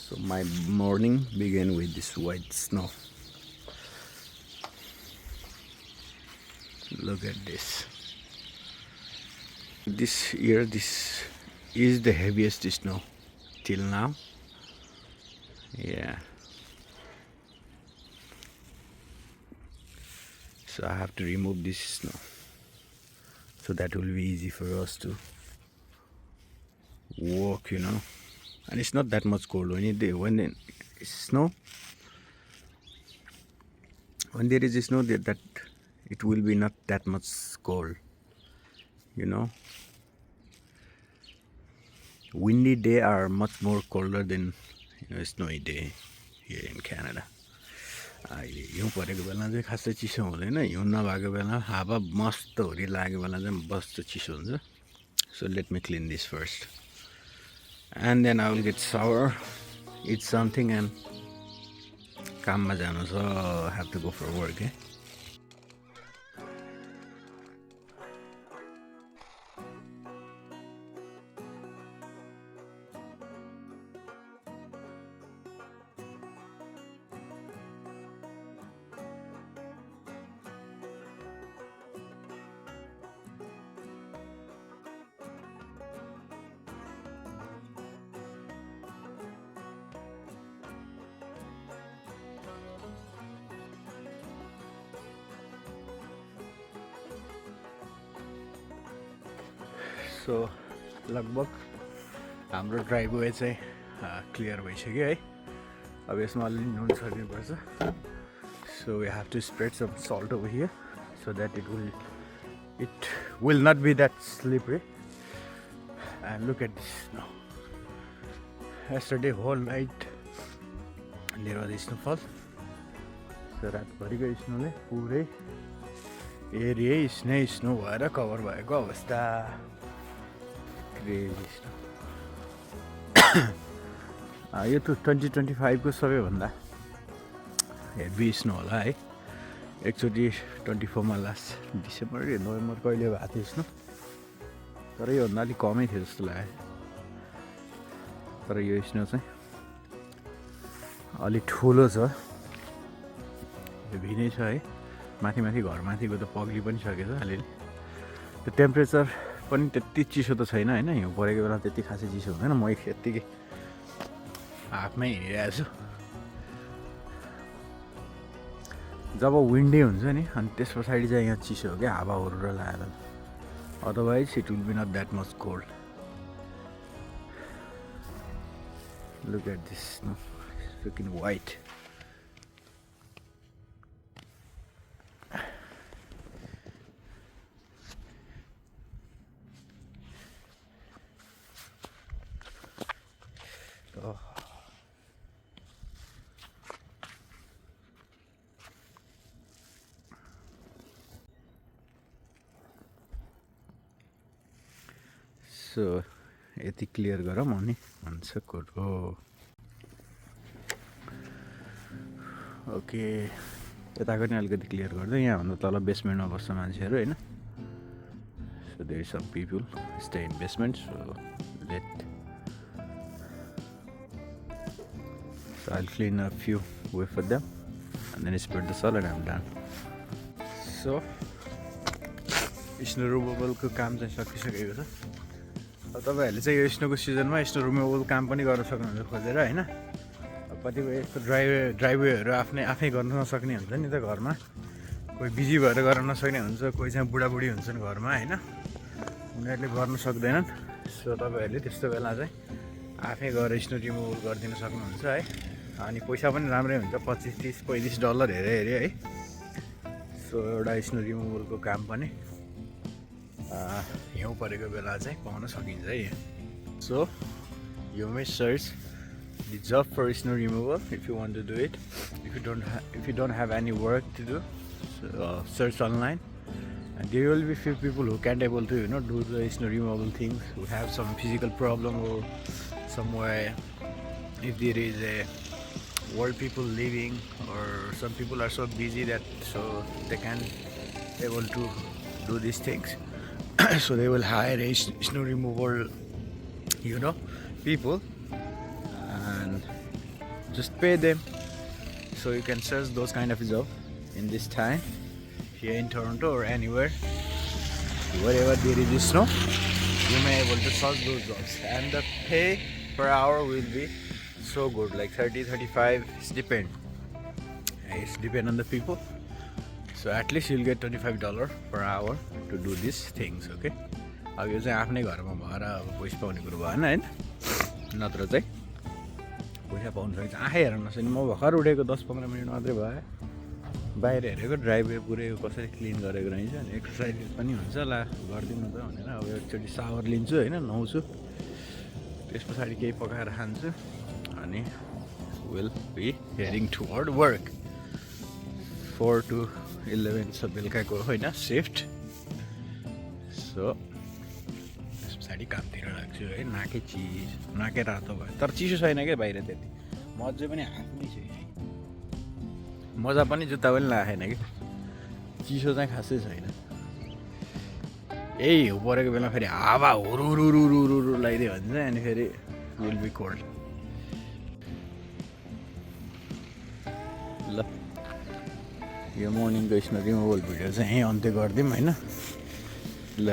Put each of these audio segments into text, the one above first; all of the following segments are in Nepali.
So my morning began with this white snow. Look at this. This year, this is the heaviest snow till now. Yeah. So I have to remove this snow. So that will be easy for us to walk, And it's not that much cold when when snow. When there is snow, that it will be not that much cold, Windy day are much more colder than snowy day here in Canada. अहिले हिउँ परेको बेला चाहिँ खासै चिसो हुँदैन, हिउँ नभएको बेला हावा मस्त हुरी लागेको बेला चाहिँ बस्छ चिसो हुन्छ. So let me clean this first, and then I will get shower, eat something, and काममा जानु छ. Have to go for work. So लगभग हाम्रो ड्राइभवे चाहिँ क्लियर भइसक्यो है. अब यसमा अलि नुन छर्नुपर्छ. So we have to spread some salt over here so that it will not be that slippery. And look at this snow. Yesterday whole night there was snowfall. So रातभरिको स्नोले पुरै एरिया स्नो भएर कभर भएको अवस्था. यो त 2025 को सबैभन्दा हेभी स्नो होला है. एकचोटि 24 मा लास्ट डिसेम्बर नोभेम्बर कहिले भएको थियो स्नो, तर योभन्दा अलिक कमै थियो जस्तो लाग्यो. तर यो स्नो चाहिँ अलि ठुलो छ, हेभी नै छ है. माथि घरमाथिको त पग्ली पनि सकेछ अलिअलि. त्यो टेम्परेचर पनि त्यति चिसो त छैन होइन. हिउँ परेको बेला त्यति खासै चिसो हुँदैन. म यत्तिकै हाफमै हिँडिरहेको छु. जब विन्डी हुन्छ नि अनि त्यस पछाडि चाहिँ यहाँ चिसो हो क्या, हावा हुर्र लागेर. Otherwise it will be not that much cold. Look at this snow, it's looking white. So यति क्लियर गरौँ अनि भन्छ कुरो. ओके, यताको नि अलिकति क्लियर गर्दै. यहाँभन्दा तल बेसमेन्टमा बस्छ मान्छेहरू होइन. So there is some people stay in basement. So I'll clean a few with them and then spread the salt and I'm done. So snow रिमुभलको काम चाहिँ सकिसकेको छ. अब तपाईँहरूले चाहिँ यो स्नोको सिजनमा स्नो रिमुभल काम पनि गर्न सक्नुहुन्छ खोजेर होइन. कतिपय यस्तो ड्राइभवेहरू आफै गर्न नसक्ने हुन्छ नि त घरमा. कोही बिजी भएर गर्न नसक्ने हुन्छ, कोही चाहिँ बुढाबुढी हुन्छन् घरमा होइन, उनीहरूले गर्न सक्दैनन्. सो तपाईँहरूले त्यस्तो बेला चाहिँ आफै गएर स्नो रिमुभल गरिदिन सक्नुहुन्छ है. अनि पैसा पनि राम्रै हुन्छ, $25-30-$35 हेरे है. सो एउटा स्नो रिमुभलको काम पनि हिउँ परेको बेला चाहिँ पाउन सकिन्छ है. So you may search the job for snow removal if you want to do it. If you don't have any work to do, so, search online, and there will be few people who can't able to do the snow removal things, who have some physical problem or somewhere if there is a world people living, or some people are so busy that so they can't able to do these things. So they will hire a snow removal people, and just pay them. So you can search those kind of job in this time here in Toronto or anywhere. Wherever there is snow, you may able to search those jobs, and the pay per hour will be so good, like 30, 35. It's depend on the people. So at least you'll get $25 per hour to do these things. Okay. अब यो चाहिँ आफ्नै घरमा भएर अब पैसा पाउने कुरो भएन हैन, नत्र चाहिँ पैसा पाउनु सकिन्छ। आँखै हेर्न नसक्ने, म भर्खर उठेको 10-15 मिनट मात्रै भयो, बाहिर हेरेको ड्राइभवे पुरै कसरी क्लिन गरेको रहेछ। अनि एक्सर्साइज पनि हुन्छ ला गरिदिनु त भनेर अब एकचोटि सावर लिन्छु हैन, नुहाउँछु, त्यस पछाडि केही पकाएर खान्छु, अनि will be heading toward work 4 to 11 छ बेलुकाको होइन सिफ्ट। सो त्यस पछाडि कामतिर लाग्छु है। नाकै रातो भयो, तर चिसो छैन क्या बाहिर त्यति, मजा पनि आफ्नै छ, मजा पनि जुत्ता पनि लागेन कि, चिसो चाहिँ खासै छैन। यही हिउँ परेको बेला फेरि हावा हुरुरुरुरुरु लगाइदियो भने चाहिँ अनि फेरि विल बी कोल्ड। ल यो मर्निङको स्नो रिमुभल भिडियो चाहिँ यहीँ अन्त्य गरिदिउँ होइन। ल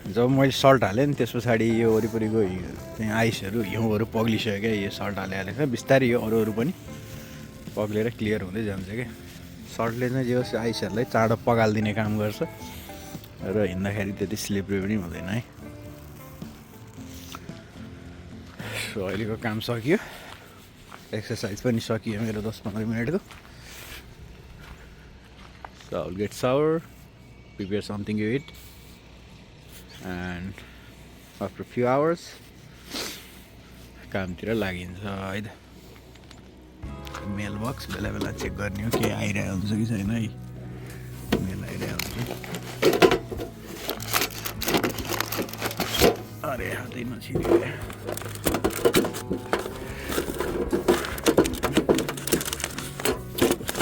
जब मैले सल्ट हालेँ नि त्यस पछाडि यो वरिपरिको चाहिँ आइसहरू हिउँहरू पग्लिसक्यो क्या, यो सल्ट हालेर बिस्तारै यो अरूहरू पनि पग्लेर क्लियर हुँदै जान्छ क्या। सल्टले चाहिँ यो आइसहरूलाई चाँडो पगालिदिने काम गर्छ र हिँड्दाखेरि त्यति स्लिपरी पनि हुँदैन है। सो अहिलेको काम सकियो, एक्सर्साइज पनि सकियो मेरो 10-15 मिनटको। So I'll get shower, prepare something to eat, and after a few hours कामतिर लागिन्छ है त। मेल बक्स बेला बेला चेक गर्ने हो के आइरहेको हुन्छ कि छैन है, मेल आइरहेको हुन्छ। अरे हातै नछिरियो,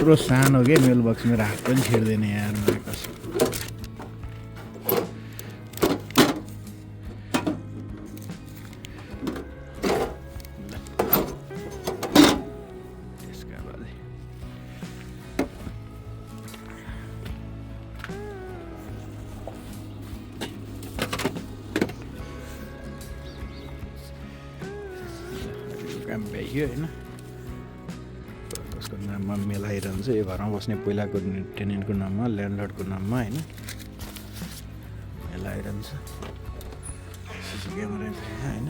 यत्रो सानो के मेल बक्स, मेरो हात पनि छिर्दैन यार, मलाई कसम। त्यसका बाद काम भ्याइयो होइन। कसको नाममा मेल आइरहन्छ, यो घरमा बस्ने पहिलाको टेनेन्टको नाममा, ल्यान्डलर्डको नाममा होइन मेल आइरहन्छ। सिसी क्यामेरा होइन,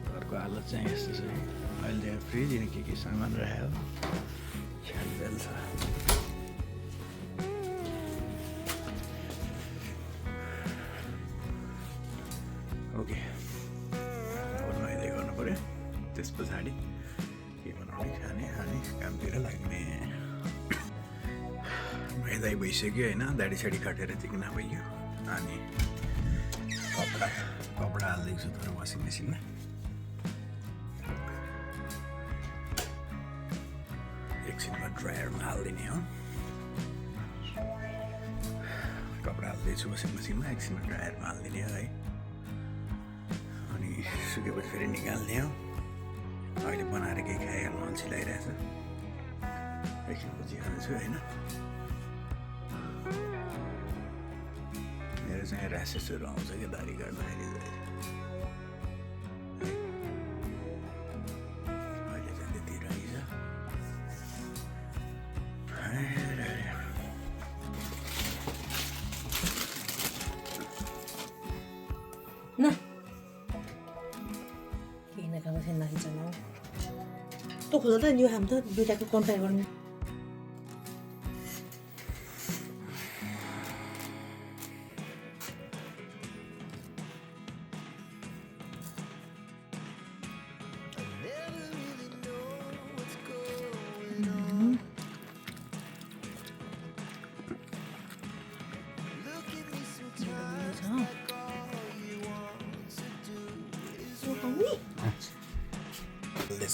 घरको हालत चाहिँ यस्तो छ। अहिले त्यहाँ फ्रिज के सामान राख्यो, छ्यालछ्याल छ। ओके, त्यस पछाडि के बनाउने, खाने कामतिर लाग्ने। नुहाइधुवाइ भइसक्यो होइन, दाडी साडी काटेर चिक्न भइयो। अनि कपडा हालिदिएको छु तर वासिङ मेसिनमा। एकछिनमा ड्रायरमा हालिदिने हो। कपडा हालिदिएछु वासिङ मेसिनमा, एकछिनमा ड्रायरमा हालिदिने हो है। अनि सुकेपछि फेरि निकाल्ने हो। अहिले बनाएर केही खाइहाल्नु अल्छी लागिरहेछ, एकछिनपछि खानेछु होइन। मेरो चाहिँ ऱ्यासेसहरू आउँछ क्या दारी काट्दाखेरि, अहिले चाहिँ त्यति रहेछ। 또 그러다 니 하면서 너 자꾸 컴페어 거는.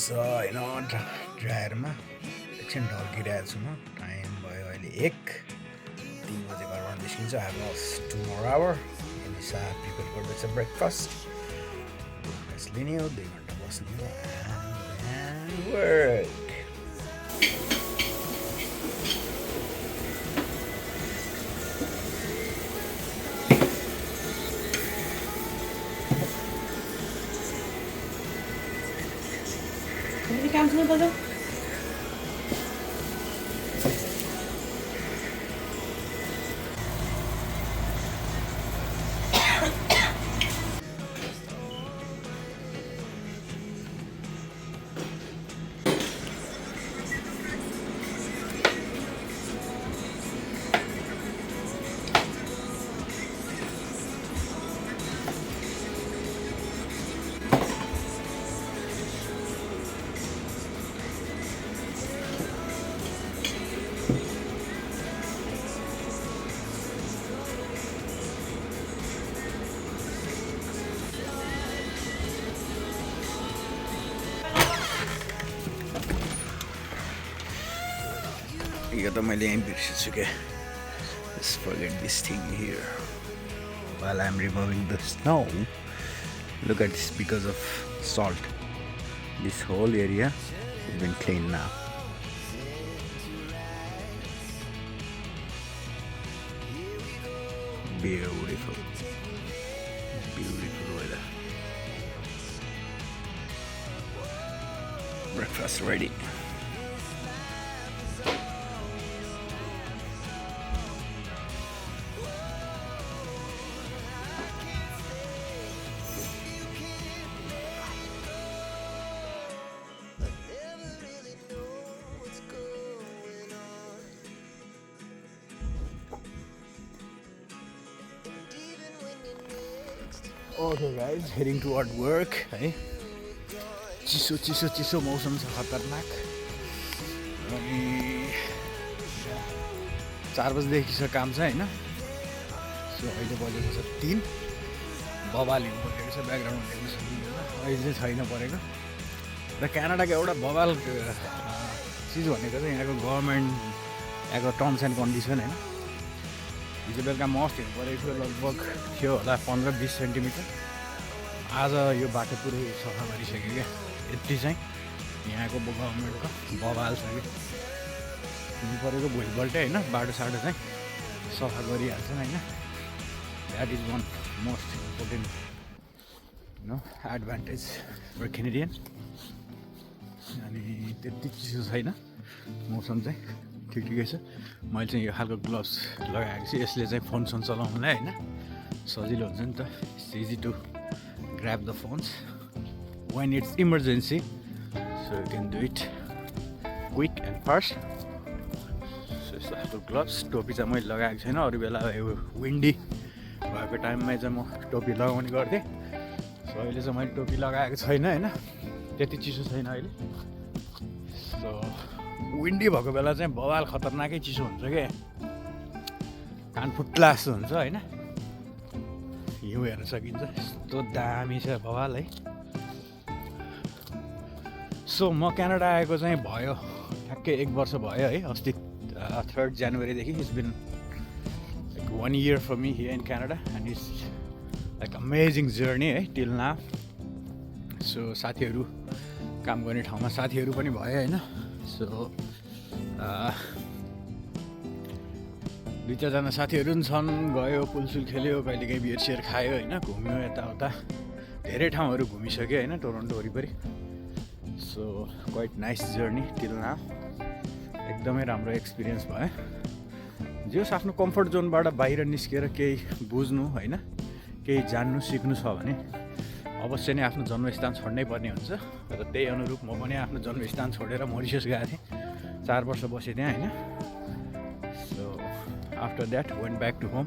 होइन ड्रायरमा एकछिन ढल्किरहेको छु म। टाइम भयो अहिले 1:03 बजे घरबाट निस्किन्छ। I have lost 2 more hours। अनि साथ प्रिपेयर गर्दैछ ब्रेकफास्ट। रेस्ट लिने हो 2 घन्टा बस्ने हो and work. Ini काम सुन्नु पर्छ यो त मैले यहीँ बिर्सेछु क्या Just forget this thing here while I'm removing the snow. Look at this, because of salt this whole area has been cleaned now. Beautiful weather. Breakfast ready. Okay guys, heading toward work है चिसो मौसम छ खतरनाक अनि 4 बजेदेखि छ काम छ हैन सो अहिले बजेको छ 3 बवाल हिँड्नु परेको छ ब्याकग्राउन्ड हेर्नु सक्नुहुन्छ अहिले चाहिँ छैन परेको र क्यानाडाको एउटा बवाल चिज भनेको चाहिँ यहाँको गभर्नमेन्ट यहाँको टर्म्स एन्ड कन्डिसन हैन हिजो बेलुका मस्ट हिँड्नु परेको थियो लगभग थियो होला 15-20 सेन्टिमिटर आज यो बाटो पुरै सफा गरिसक्यो क्या यति चाहिँ यहाँको गभर्नमेन्टको बवाल छ कि हिँड्नु परेको भोलिपल्टै होइन बाटो साटो चाहिँ सफा गरिहाल्छ होइन that is one most important advantage for Canadian अनि त्यति चिसो छैन मौसम चाहिँ ठिकै छ मैले चाहिँ यो खालको ग्लोभ्स लगाएको छु यसले चाहिँ फोन चलाउनुलाई होइन सजिलो हुन्छ नि त it's easy to grab the phones when it's emergency, so you can do it quick and fast. So यस्तो खालको ग्लोभ्स टोपी चाहिँ मैले लगाएको छैन अरू बेला यो विन्डी भएको टाइममा चाहिँ म टोपी लगाउने गर्थेँ सो अहिले चाहिँ मैले टोपी लगाएको छैन होइन त्यति चिसो छैन अहिले सो विन्डी भएको बेला चाहिँ बवाल खतरनाकै चिसो हुन्छ क्या कान फुट्ला जस्तो हुन्छ होइन हिउँ हेर्न सकिन्छ यस्तो दामी छ बवाल है सो म क्यानाडा आएको चाहिँ भयो ठ्याक्कै 1 वर्ष भयो है अस्ति 3rd जनवरीदेखि it's been like 1 year for me here in Canada and it's like amazing journey है टिल नाउ सो साथीहरू काम गर्ने ठाउँमा साथीहरू पनि भयो होइन सो 2-4जना साथीहरू पनि छन् गयो पुलसुल खेल्यो कहिलेकाहीँ बियर सियर खायो होइन घुम्यो यताउता धेरै ठाउँहरू घुमिसक्यो होइन टोरन्टो वरिपरि so quite nice journey till now एकदमै राम्रो एक्सपिरियन्स भयो जे होस् आफ्नो कम्फर्ट जोनबाट बाहिर निस्केर केही बुझ्नु होइन केही जान्नु सिक्नु छ भने अवश्य नै आफ्नो जन्मस्थान छोड्नै पर्ने हुन्छ र त्यही अनुरूप म पनि आफ्नो जन्मस्थान छोडेर मरिसस गएको थिएँ 4 वर्ष बसेँ त्यहाँ होइन so after that went back to home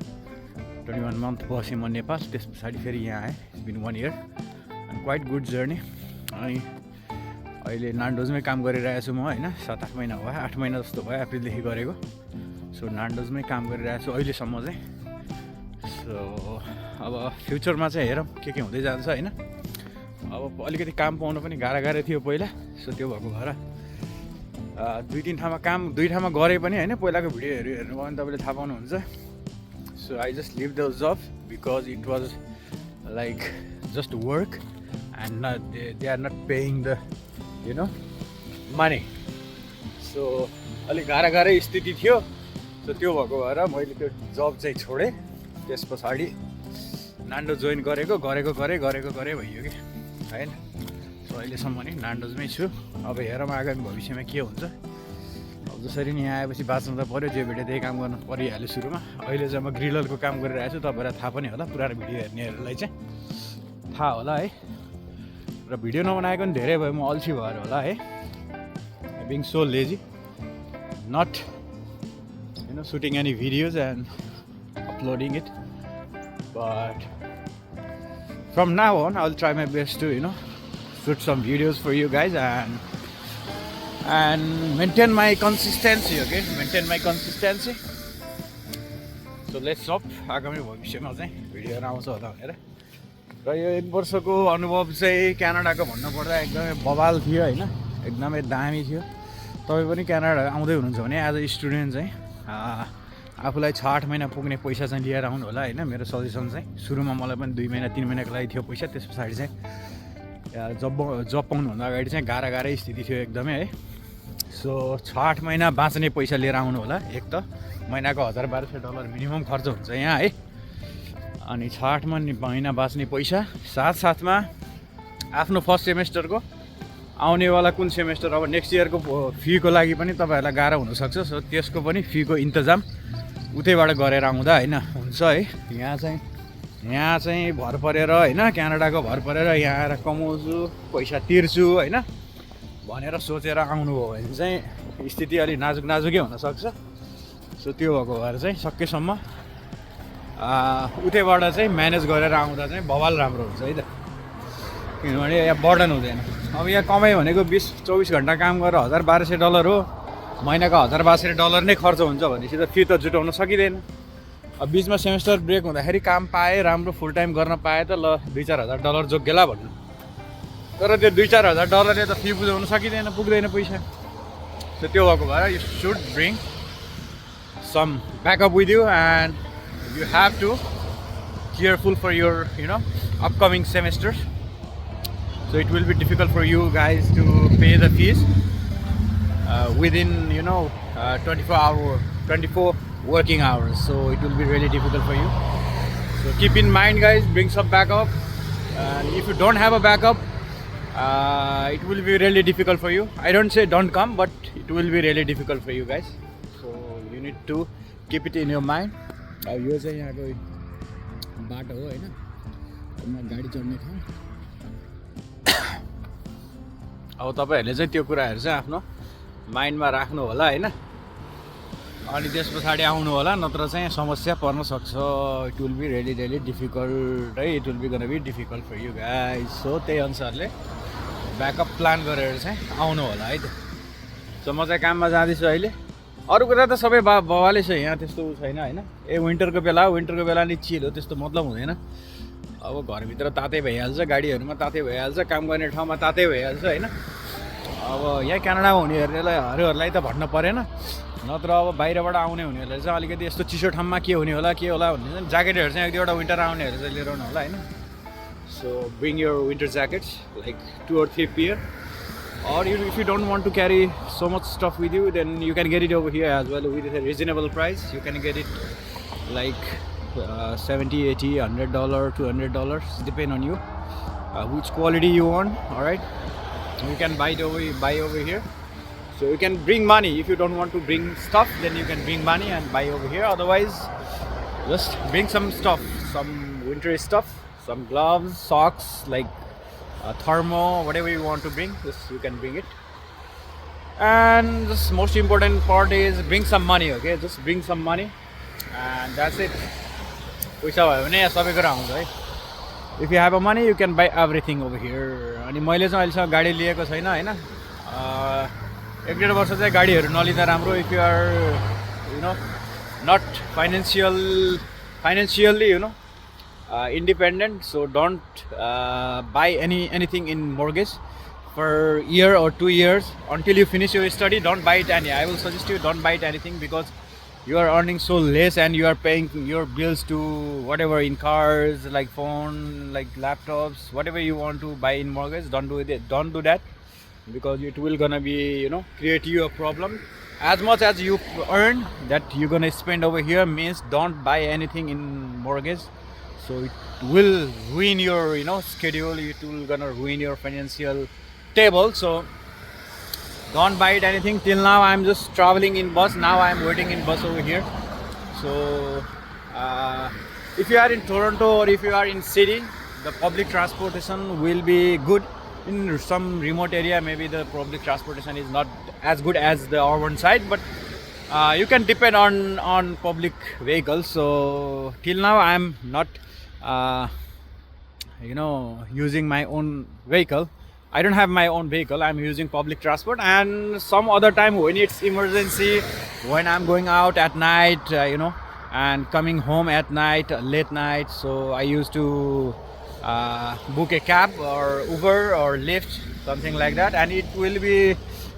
21 month बसेँ म नेपाल त्यस पछाडि फेरि यहाँ आएँ it's been 1 year and quite good journey अनि अहिले नान्डोजमै काम गरिरहेको छु म होइन 7-8 महिना भयो 8 महिना जस्तो भयो अप्रिलदेखि गरेको सो नान्डोजमै काम गरिरहेको छु अहिलेसम्म चाहिँ सो अब फ्युचरमा चाहिँ हेरौँ के हुँदै जान्छ होइन अब अलिकति काम पाउनु पनि गाह्रो थियो पहिला सो त्यो भएको भएर 2-3 ठाउँमा काम 2 ठाउँमा गरे पनि होइन पहिलाको भिडियोहरू हेर्नुभयो भने तपाईँले थाहा पाउनुहुन्छ so I just leave the job because it was like just work and they are not paying the money. So अलिक गाह्रै स्थिति थियो. सो त्यो भएको भएर मैले त्यो जब चाहिँ छोडेँ. त्यस पछाडि नान्डो जोइन गरेको भइयो कि हैन. सो अहिलेसम्म नि नान्डोजमै छु. अब हेरौँ आगामी भविष्यमा के हुन्छ. अब जसरी नि यहाँ आएपछि बाँच्नु त पऱ्यो. जे भेट्यो त्यही काम गर्नु परिहाल्यो सुरुमा. अहिले चाहिँ म ग्रिलरको काम गरिरहेको छु. तपाईँलाई थाहा पनि होला, पुरानो भिडियो हेर्नेहरूलाई चाहिँ थाहा होला है. र भिडियो नबनाएको पनि धेरै भयो. म अल्छी भएर होला है. Being so lazy, not shooting any videos and uploading it. But from now on, I'll try my best to shoot some videos for you guys and maintain my consistency. Okay, maintain my consistency. So let's hope आगामी भविष्यमा चाहिँ भिडियोहरू आउँछ होला भनेर. र यो 1 वर्षको अनुभव चाहिँ क्यानाडाको भन्नुपर्दा एकदमै बवाल थियो हैन. एकदमै दामी थियो. तपाईँ पनि क्यानाडा आउँदै हुनुहुन्छ भने एज अ स्टुडेन्ट चाहिँ आफूलाई 6-8 महिना पुग्ने पैसा चाहिँ लिएर आउनु होला हैन. मेरो सजेसन चाहिँ सुरुमा मलाई पनि 2 महिना 3 महिनाको लागि थियो पैसा. त्यस पछाडि चाहिँ जब पाउनुभन्दा अगाडि चाहिँ गाह्रै स्थिति थियो एकदमै है. सो 6-8 महिना बाँच्ने पैसा लिएर आउनु होला. एक त महिनाको $1,000-1,200 मिनिमम खर्च हुन्छ यहाँ है. अनि 6-8 महिना बाँच्ने पैसा साथसाथमा आफ्नो फर्स्ट सेमेस्टरको आउनेवाला कुन सेमेस्टर अब नेक्स्ट इयरको फीको लागि पनि तपाईँहरूलाई गाह्रो हुनसक्छ. सो त्यसको पनि फीको इन्तजाम उतैबाट गरेर आउँदा हैन हुन्छ है. यहाँ चाहिँ भर परेर हैन, क्यानाडाको भर परेर यहाँ आएर कमाउँछु, पैसा तिर्छु हैन भनेर सोचेर आउनुभयो भने चाहिँ स्थिति अलि नाजुकै हुनसक्छ. सो त्यो भएको भएर चाहिँ सकेसम्म उतैबाट चाहिँ म्यानेज गरेर आउँदा चाहिँ बवाल राम्रो हुन्छ है त. किनभने यहाँ बर्डन हुँदैन. अब यहाँ कमाइ भनेको 20-24 घन्टा काम गरेर $1,000-1,200 हो. महिनाको $1,000-1,200 नै खर्च हुन्छ भनेपछि त फी त जुटाउन सकिँदैन. अब बिचमा सेमेस्टर ब्रेक हुँदाखेरि काम पाएँ, राम्रो फुल टाइम गर्न पाएँ त ल $2-4 हज़ार जोग्गेला भन्नु. तर त्यो $2-4 हज़ारले त फी बुझाउन सकिँदैन, पुग्दैन पैसा. सो त्यो भएको भएर you should bring some backup with you and you have to careful for your upcoming semester. So it will be difficult for you guys to pay the fees within 24 working hours. So it will be really difficult for you. So keep in mind guys, bring some backup. And if you don't have a backup, it will be really difficult for you. I don't say don't come, but it will be really difficult for you guys. So you need to keep it in your mind. यो चाहिँ यहाँको बाटो हो हैन. गाडी चढ्ने ठाउँ. अब तपाईँहरूले चाहिँ त्यो कुराहरू चाहिँ आफ्नो माइन्डमा राख्नु होला हैन. अनि त्यस पछाडि आउनु होला, नत्र चाहिँ समस्या पर्न सक्छ. It will be really difficult है. It will be gonna be difficult for you guys. So त्यही अनुसारले ब्याकअप प्लान गरेर चाहिँ आउनु होला है त. सो म चाहिँ काममा जाँदैछु अहिले. अरू कुरा त सबै बवालै छ यहाँ, त्यस्तो छैन हैन. विन्टरको बेला नि चिल हो, त्यस्तो मतलब हुँदैन. अब घरभित्र तातै भइहाल्छ, गाडीहरूमा तातै भइहाल्छ, काम गर्ने ठाउँमा तातै भइहाल्छ हैन. अब यहाँ क्यानाडामा हुनेहरूलाई त भन्न परेन. नत्र अब बाहिरबाट आउने हुनेहरूलाई चाहिँ अलिकति यस्तो चिसो ठाउँमा के होला भन्ने चाहिँ ज्याकेटहरू चाहिँ 1-2वटा विन्टर आउनेहरू चाहिँ लिएर आउनु होला हैन. So bring your winter ज्याकेट्स like 2 or 3 pair. Or if you don't want to carry so much stuff with you, then you can get it over here as well with a reasonable price. You can get it like $70, $80, $100, $200, depend on you which quality you want. All right, you can buy over here. So you can bring money. If you don't want to bring stuff, then you can bring money and buy over here. Otherwise, just bring some stuff, some winter stuff, some gloves, socks, like thermo, whatever you want to bring, just you can bring it. And the most important part is bring some money. Okay, just bring some money and that's it. पैसा भयो भने यहाँ सबै कुरा आउँछ है. If you have a money, you can buy everything over here. अनि मैले चाहिँ अहिलेसम्म गाडी लिएको छैन हैन. 1-1.5 वर्ष चाहिँ गाडीहरू नलिँदा राम्रो. If you are not financially independent, so don't buy anything in mortgage for a year or 2 years until you finish your study. Don't buy it I will suggest you don't buy it anything, because you are earning so less and you are paying your bills to whatever in cars, like phone, like laptops, whatever you want to buy in mortgage. Don't do it. Don't do that, because it will gonna be, create you a problem. As much as you earn, that you're gonna spend over here, means don't buy anything in mortgage. So it will ruin your schedule. It will gonna ruin your financial table. So don't buy it anything. Till now I'm just traveling in bus. Now I'm waiting in bus over here. So if you are in Toronto or if you are in city, the public transportation will be good. In some remote area, maybe the public transportation is not as good as the urban side, but you can depend on public vehicles. So till now I'm not using my own vehicle. I don't have my own vehicle. I'm using public transport, and some other time when it's emergency, when I'm going out at night, and coming home at night, late night, so I used to book a cab or Uber or Lyft, something like that, and it will be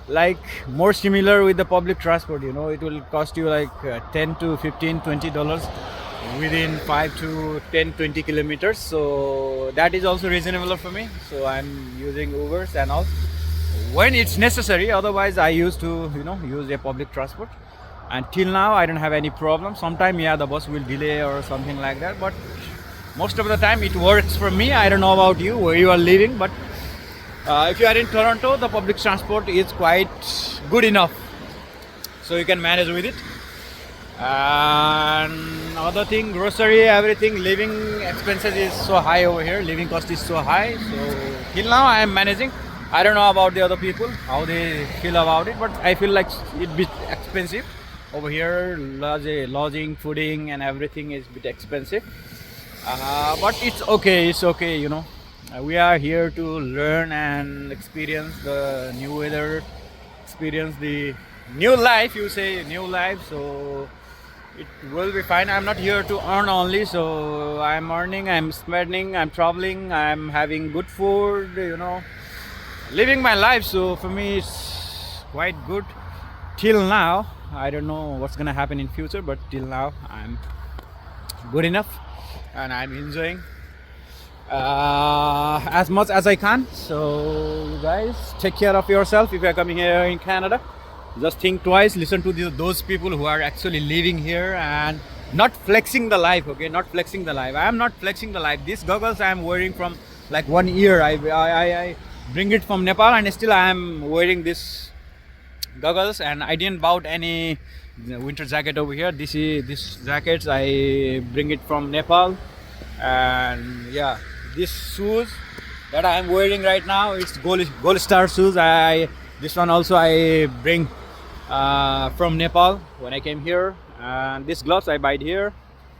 like more similar with the public transport. It will cost you like 10 to 15, $20 within 5 to 10, 20 kilometers. So that is also reasonable for me. So I'm using Ubers and all when it's necessary. Otherwise I used to use a public transport, and till now I don't have any problem. Sometime the bus will delay or something like that, but most of the time it works for me. I don't know about you, where you are living, but if you are in Toronto, the public transport is quite good enough, so you can manage with it. And other thing, grocery, everything, living expenses is so high over here. Living cost is so high. So till now I am managing. I don't know about the other people, how they feel about it, but I feel like it bit expensive over here. Lodging, fooding, and everything is a bit expensive. But it's okay. It's okay. We are here to learn and experience the new weather, experience the new life. You say new life, so it will be fine. I'm not here to earn only, so I'm earning, I'm spending, I'm traveling, I'm having good food, living my life. So for me it's quite good till now. I don't know what's gonna happen in future, but till now I'm good enough and I'm enjoying as much as I can. So you guys, take care of yourself. If you are coming here in Canada, just think twice. Listen to those people who are actually living here and not flexing the life. Okay, not flexing the life. I am not flexing the life. These goggles I am wearing from like 1 year. I bring it from Nepal, and still I am wearing this goggles, and I didn't bought any winter jacket over here. This jackets I bring it from Nepal. And yeah, these shoes that I am wearing right now, it's Gold Star shoes. This one also I bring from Nepal when I came here. And these gloves I buy here,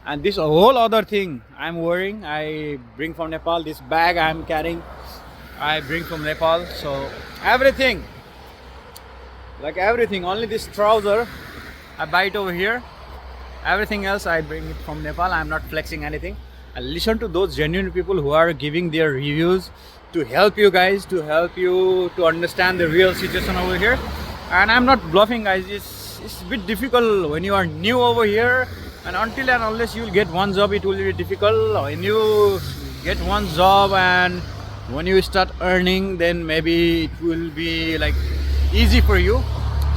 and this whole other thing I'm wearing I bring from Nepal. This bag I'm carrying I bring from Nepal. So everything, like everything, only this trouser I buy it over here. Everything else I bring it from Nepal. I'm not flexing anything. And listen to those genuine people who are giving their reviews to help you guys, to help you to understand the real situation over here. And I'm not bluffing, guys. It's a bit difficult when you are new over here, and until and unless you will get one job, it will be difficult. When you get one job and when you start earning, then maybe it will be like easy for you.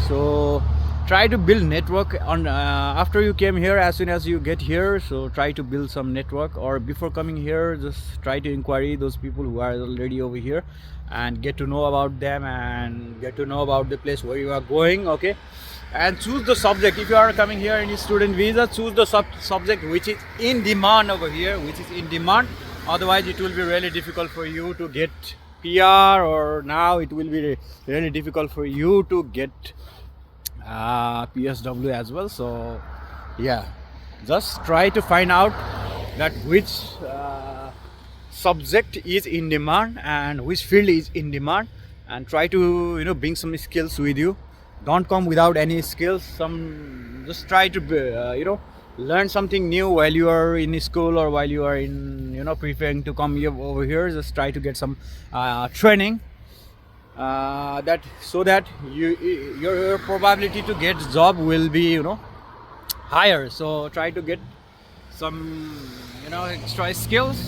So try to build network on after you came here. As soon as you get here, so try to build some network, or before coming here just try to inquire those people who are already over here and get to know about them and get to know about the place where you are going. Okay, and choose the subject. If you are coming here in student visa, choose the subject which is in demand over here, which is in demand. Otherwise it will be really difficult for you to get PR, or now it will be really difficult for you to get PSW as well. So yeah, just try to find out that which subject is in demand and which field is in demand, and try to bring some skills with you. Don't come without any skills. Just try to learn something new while you are in school, or while you are in preparing to come over here. Just try to get some training, that so that your probability to get job will be higher. So try to get some, you know, extra skills.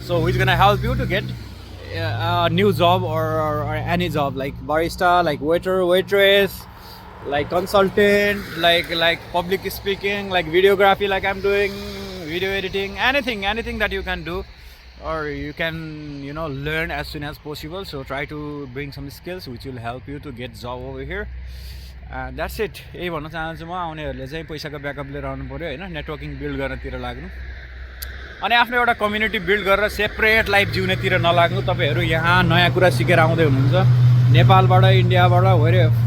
So which gonna help you to get a new job or any job like barista, like waiter, waitress, like consultant, like public speaking, like videography, like I'm doing, video editing, anything that you can do or you can, you know, learn as soon as possible. So try to bring some skills which will help you to get job over here. That's it. यही भन्न चाहन्छु म. आउनेहरूले चाहिँ पैसाको ब्याकअप लिएर आउनु पऱ्यो होइन, नेटवर्किङ बिल्ड गर्नतिर लाग्नु अनि आफ्नो एउटा कम्युनिटी बिल्ड गरेर सेपरेट लाइफ जिउनेतिर नलाग्नु. तपाईँहरू यहाँ नयाँ कुरा सिकेर आउँदै हुनुहुन्छ नेपालबाट, इन्डियाबाट,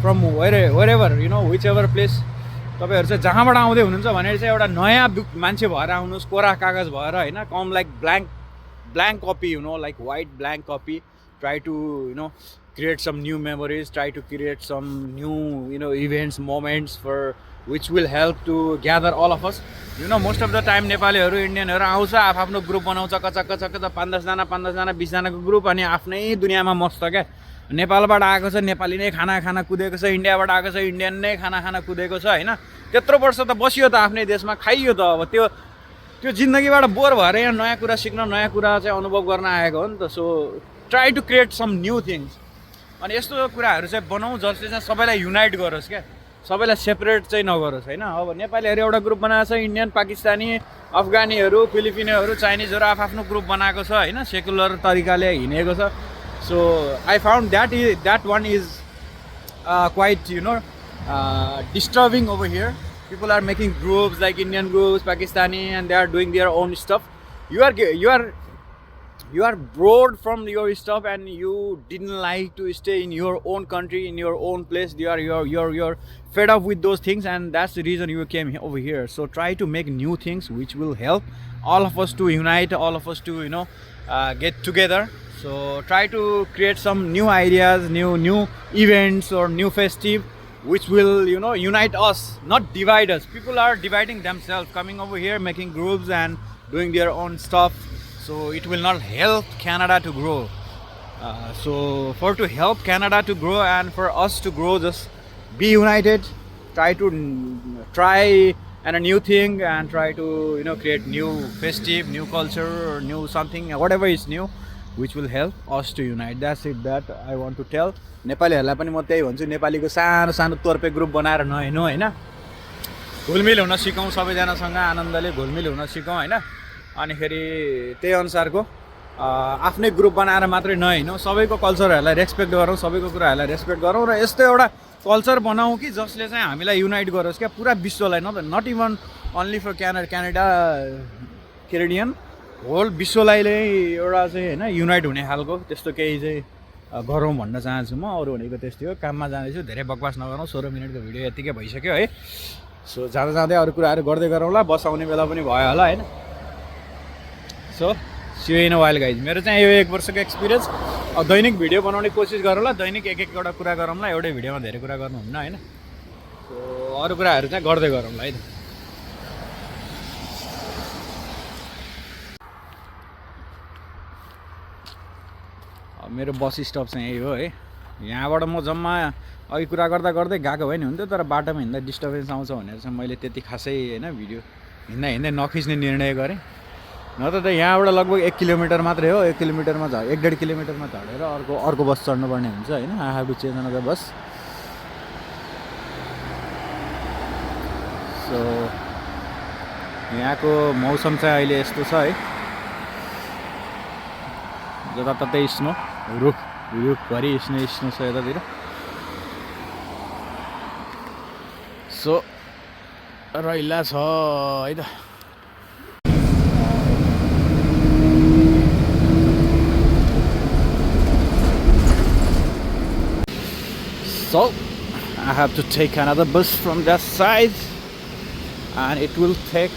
from wherever you know whichever place. तपाईँहरू चाहिँ जहाँबाट आउँदै हुनुहुन्छ भनेर चाहिँ एउटा नयाँ मान्छे भएर आउनुहोस्, कोरा कागज भएर होइन. Come like blank copy, you know, like white blank copy. Try to, you know, create some new memories, try to create some new, you know, events, moments for which will help to gather all of us. You know, most of the time नेपालीहरू, इन्डियनहरू आउँछ, आफ्नो ग्रुप बनाउँछ, कचक्क 5-10 जना 20 जनाको ग्रुप अनि आफ्नै दुनियाँमा मस्त क्या. नेपालबाट आएको छ नेपाली नै खाना कुदेको छ, इन्डियाबाट आएको छ इन्डियन नै खाना कुदेको छ होइन. त्यत्रो वर्ष त बसियो त आफ्नै देशमा, खाइयो त. अब त्यो जिन्दगीबाट बोर भएर यहाँ नयाँ कुरा सिक्न, नयाँ कुरा चाहिँ अनुभव गर्न आएको हो नि त. So try to create some new things. अनि यस्तो कुराहरू चाहिँ बनाऊ जसले चाहिँ सबैलाई युनाइट गरोस् क्या, सबैलाई सेपरेट चाहिँ नगरोस् होइन. अब नेपालीहरू एउटा ग्रुप बनाएको छ, इन्डियन, पाकिस्तानी, अफगानीहरू, फिलिपिनीहरू, चाइनिजहरू आफ्नो ग्रुप बनाएको छ होइन, सेकुलर तरिकाले हिँडेको छ. So I found that one is quite, you know, disturbing over here. People are making groups like Indian groups, Pakistani, and they are doing their own stuff. You are bored from your stuff and you didn't like to stay in your own country, in your own place. You're fed up with those things, and that's the reason you came over here. So try to make new things which will help all of us to unite, all of us to, you know, get together. So try to create some new ideas, new events or new festive which will, you know, unite us, not divide us. People are dividing themselves, coming over here, making groups and doing their own stuff. So it will not help Canada to grow. So to help Canada to grow and for us to grow, just be united. Try and a new thing, and try to, you know, create new festive, new culture or new something, whatever is new, which will help us to unite. That's it that I want to tell. नेपालीहरूलाई पनि म त्यही भन्छु, नेपालीको सानो तोर्पे ग्रुप बनाएर नहिँड्नु होइन. घुलमिल हुन सिकौँ, सबैजनासँग आनन्दले घुलमिल हुन सिकौँ होइन. अनि फेरि त्यही अनुसारको आफ्नै ग्रुप बनाएर मात्रै नहिँड्नु, सबैको कल्चरहरूलाई रेस्पेक्ट गरौँ, सबैको कुराहरूलाई रेस्पेक्ट गरौँ र यस्तो एउटा कल्चर बनाऊ कि जसले चाहिँ हामीलाई युनाइट गरोस् क्या, पुरा विश्वलाई. Not even only for Canadian, whole विश्वलाई एउटा चाहिँ होइन युनाइट हुने खालको त्यस्तो केही चाहिँ गरौँ भन्न चाहन्छु म. अरू भनेको त्यस्तै हो. काममा जाँदैछु, धेरै बकवास नगरौँ. 16 मिनटको भिडियो यत्तिकै भइसक्यो है. सो जाँदै अरू कुराहरू गर्दै गरौँला. बस आउने बेला पनि भयो होला होइन. So see you in a while guys. मेरो चाहिँ यो 1 वर्षको एक्सपिरियन्स. अब दैनिक भिडियो बनाउने कोसिस गरौँला, दैनिक एक-एकवटा कुरा गरौँला. एउटै भिडियोमा धेरै कुरा गर्नुहुन्न होइन. सो अरू कुराहरू चाहिँ गर्दै गरौँला है त. मेरो बस स्टप चाहिँ यही हो है. यहाँबाट म जम्मा अघि कुरा गर्दै गएको भए नि हुन्थ्यो, तर बाटोमा हिँड्दा डिस्टर्बेन्स आउँछ भनेर चाहिँ मैले त्यति खासै होइन भिडियो हिँड्दै नखिच्ने निर्णय गरेँ. नत्र त यहाँबाट लगभग 1 किलोमिटर मात्रै हो. 1 किलोमिटरमा 1.5 किलोमिटरमा झरेर अर्को बस चढ्नुपर्ने हुन्छ होइन. I have to change another bus. So यहाँको मौसम चाहिँ अहिले यस्तो छ है, जताततै स्नो, रुखभरि स्नो छ यतातिर. सो रहिला छ है त. So I have to take another bus from that side, and it will take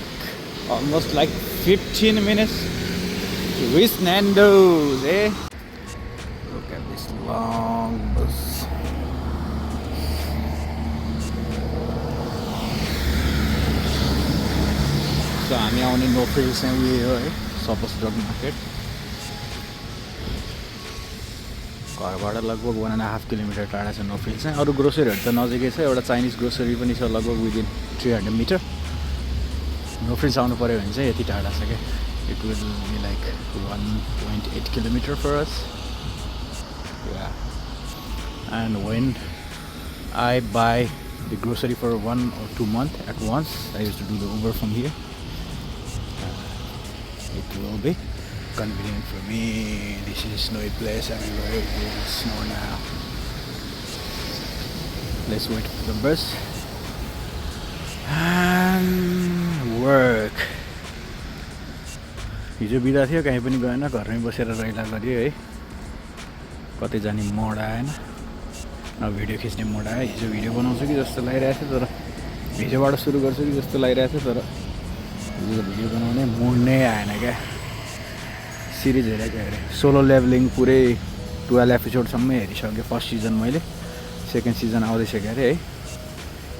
almost like 15 minutes to reach Nando's, eh? Look at this long bus. So हामी आउने नो फिल्ड चाहिँ उयो हो है, सपोज ड्रग मार्केट. घरबाट लगभग 1.5 किलोमिटर टाढा छ नो फिल्ड चाहिँ. अरू ग्रोसरीहरू त नजिकै छ. एउटा चाइनिज ग्रोसरी पनि छ लगभग विदिन 300 मिटर. नो फ्रेन्ड्स आउनु पऱ्यो भने चाहिँ यति टाढा छ क्या it will be like 1.8 kilometre for us and when I buy the grocery for 1 or 2 months at once I used to do the Uber from here it will be convenient for me. This is a snowy place everywhere. It will snow now. Let's wait for the bus and work. हिजो बिदा थियो कहीँ पनि गएन घरमै बसेर रैला गऱ्यो है कतै जाने मोड आएन न भिडियो खिच्ने मोड आयो हिजो भिडियो बनाउँछु कि जस्तो लागिरहेको थियो तर हिजोबाट सुरु गर्छु कि जस्तो लागिरहेको थियो तर हिजो भिडियो बनाउने मोड नै आएन क्या सिरिज हेरेको अरे सोलो लेभलिङ पुरै 12 एपिसोडसम्म हेरिसकेँ फर्स्ट सिजन मैले सेकेन्ड सिजन आउँदैछ क्या अरे है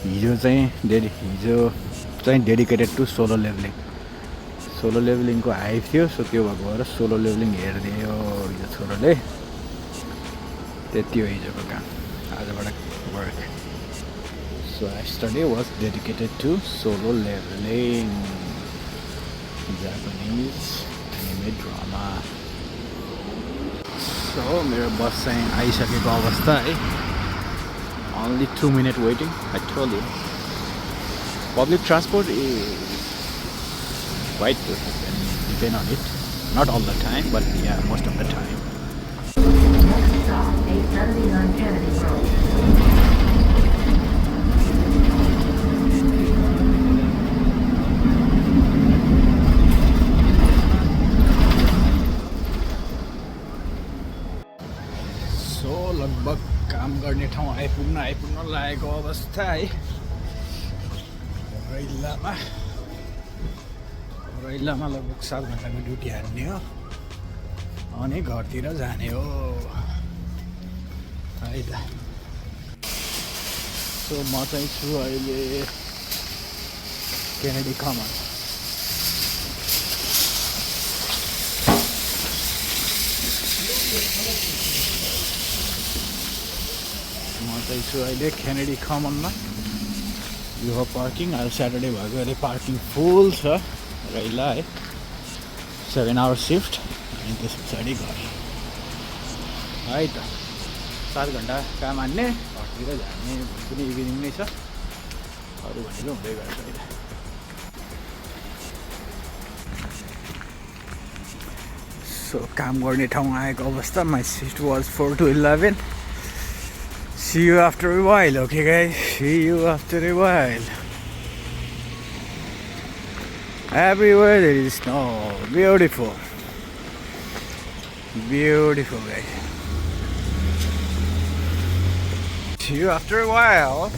हिजो चाहिँ डेडिकेटेड टु सोलो लेभलिङको हाइप थियो सो त्यो भएको भएर सोलो लेभलिङ हेरिदियो हिजो छोरोले त्यति हो हिजोको काम आजबाट work so yesterday was dedicated to solo leveling Japanese anime drama so मेरो बस चाहिँ आइसकेको अवस्था है only 2 minute waiting I told you public transport is quite good and depend on it not all the time but yeah most of the time Next stop 879 Kennedy Road. लगभग काम गर्ने ठाउँ आइपुग्न लागेको अवस्था है रैलामा लगभग 7 घन्टाको ड्युटी हान्ने हो अनि घरतिर जाने हो है त सो म चाहिँ छु अहिले Kennedy Common Kennedy Common you have parking आज Saturday भएको अहिले पार्किङ फुल छ रैला है 7-hour शिफ्ट अनि त्यस पछाडि घर है त 7 घन्टा काम हान्ने घरतिर जाने पनि इभिनिङ नै छ अरू भनेको हुँदै गर्छ अहिले सो काम गर्ने ठाउँ आएको अवस्था my shift was 4 to 11 See you after a while, okay guys? See you after a while. Everywhere there is snow. Beautiful. Beautiful guys. See you after a while.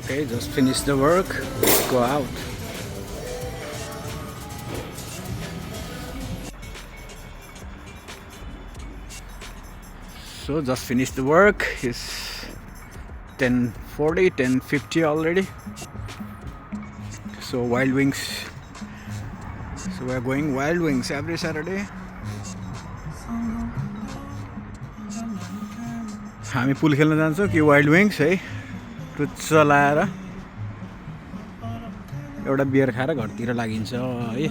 Okay, just finish the work. Let's go out. So just finished the work. It's 10:40, 10:50 already. So Wild Wings. So we are going Wild Wings every Saturday. हामी पुल खेल्न जान्छौँ कि वाइल्ड विङ्स है टुच्च लाएर एउटा बियर खाएर घरतिर लागिन्छ है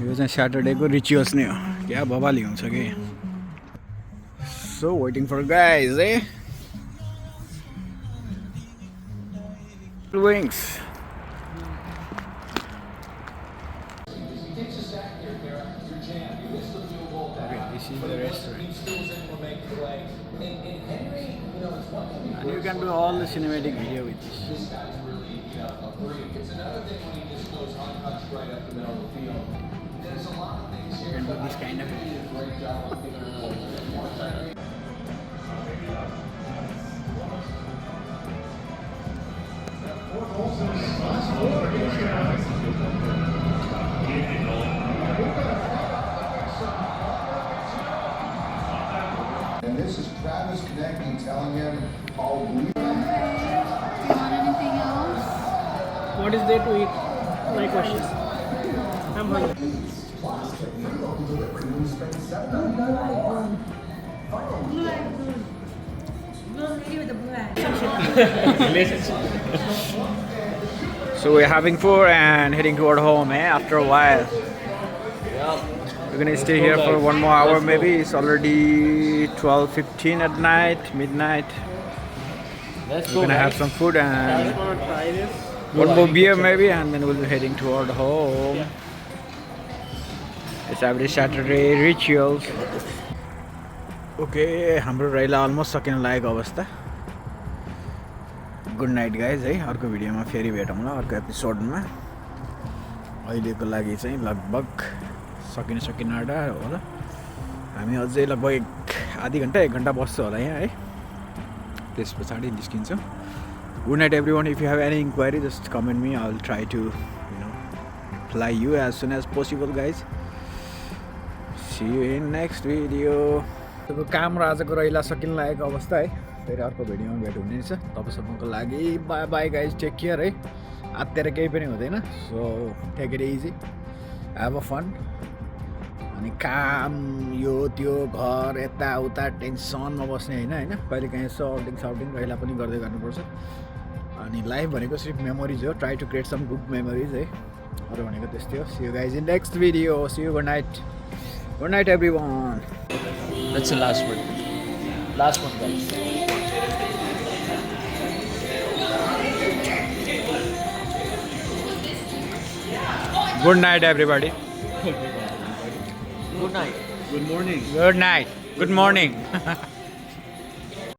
यो चाहिँ स्याटरडेको रिचुअल्स नै हो क्या बबाली हुन्छ कि So waiting for guys, eh? Wings. Okay, this is the restaurant. And you can do all the cinematic video with this. You can do this kind of And this is Travis connecting, telling him all we Want anything else? What is there to eat? My question. I'm hungry. Blue lady with the blue eyes. Relationship. So we're having food and heading toward home, after a while. We're gonna stay here for one more hour maybe. It's already 12:15 at night, midnight. Let's We're gonna have some food and try this. one more beer maybe, and then we'll be heading toward home. It's every Saturday rituals. Okay, हाम्रो रैला अलमोस्ट सकिन लागेको अवस्था. गुड नाइट गाइज है. अर्को भिडियोमा फेरि भेटौँला अर्को एपिसोडमा. अहिलेको लागि चाहिँ लगभग सकिन आँटा होला. हामी अझै लगभग आधी घन्टा 1 घन्टा बस्छ होला यहाँ है. त्यस पछाडि निस्किन्छौँ. Good night everyone. If you have any inquiry, just comment me. I'll try to, reply you as soon as possible, guys. See you in next video. So काम र आजको रैला सकिन लागेको अवस्था है. फेरि अर्को भिडियोमा भेट हुनेछ. तपाईहरुको लागि bye bye guys. Take care है. आत्तेर केही पनि हुँदैन. So take it easy. Have a fun. अनि काम यो त्यो घर यताउता टेन्सनमा बस्ने होइन कहिले काहीँ यसो आउटिङ रैला पनि गर्दै गर्नुपर्छ. अनि लाइफ भनेको सिर्फ मेमोरिज हो. Try to create some good memories है. अरू भनेको त्यस्तै हो. See you guys in next video. See you. Good night. Good night everyone. That's the last one. Last one, guys. Good night everybody. Good night. Good night. Good morning.